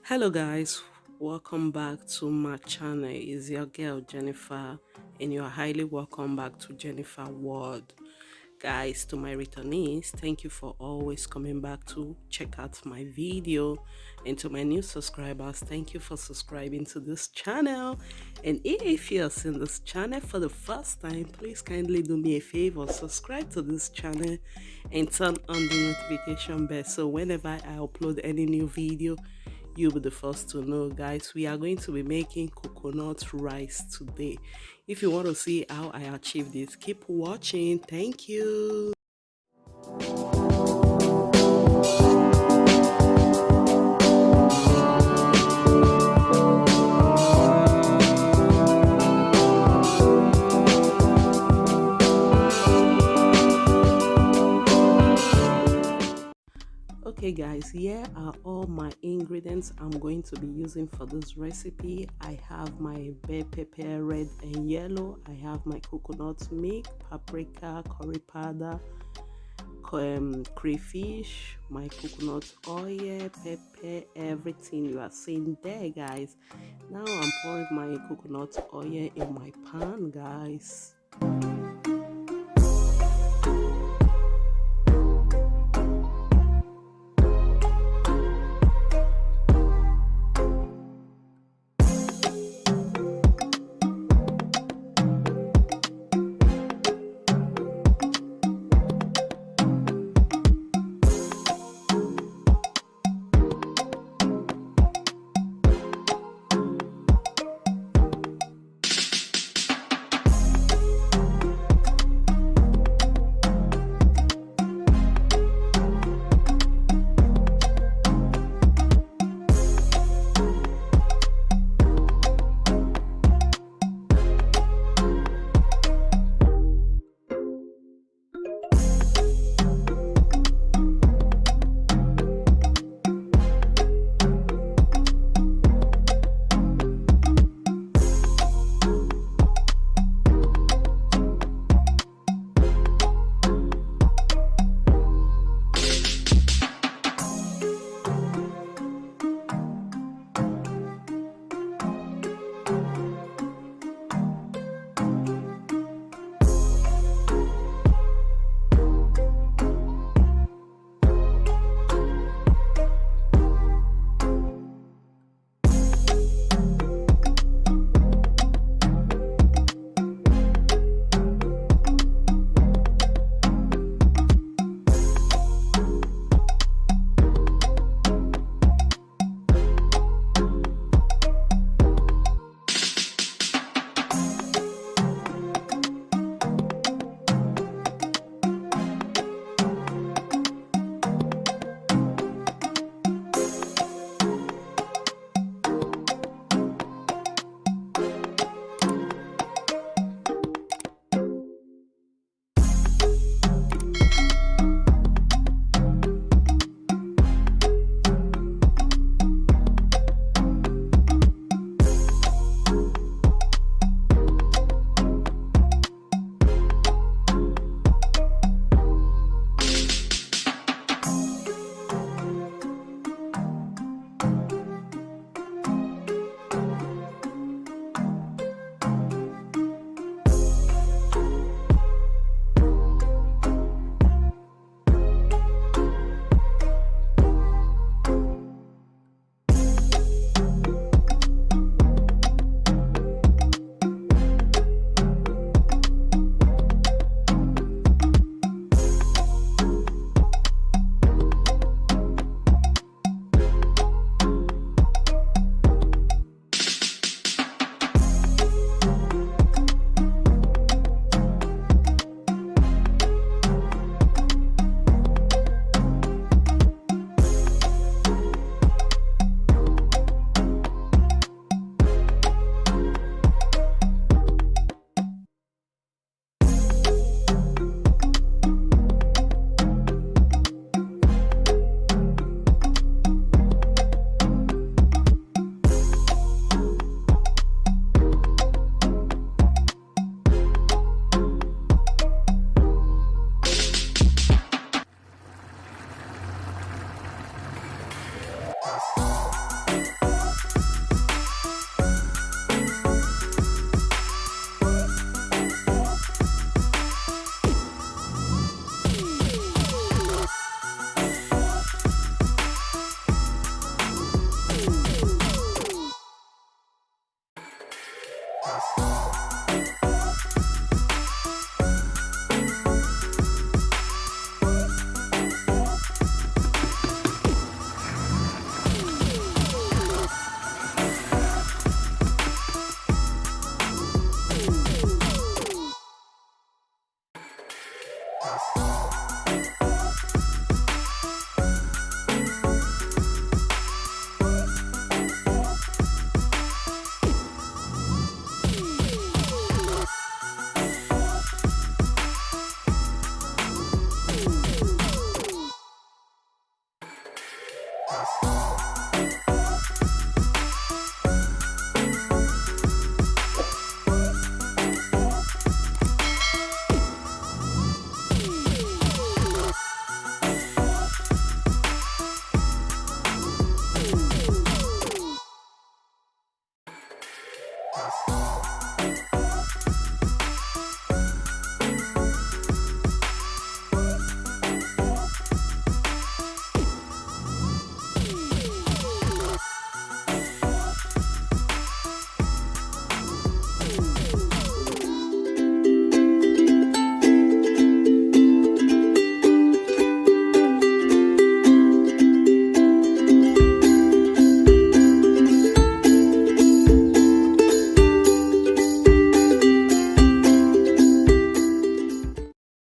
Hello guys, welcome back to my channel. It's your girl Jennifer and you are highly welcome back to Jennifer World. Guys, to my returnees, thank you for always coming back to check out my video, and to my new subscribers, thank you for subscribing to this channel. And if you're seeing this channel for the first time, please kindly do me a favor, subscribe to this channel and turn on the notification bell so whenever I upload any new video, you'll be the first to know. Guys, we are going to be making coconut rice today. If you want to see how I achieve this, keep watching. Thank you. Okay guys, here are all my ingredients I'm going to be using for this recipe. I have my bell pepper, red and yellow. I have my coconut milk, paprika, curry powder, crayfish, my coconut oil, pepper, everything you are seeing there, guys. Now I'm pouring my coconut oil in my pan, guys.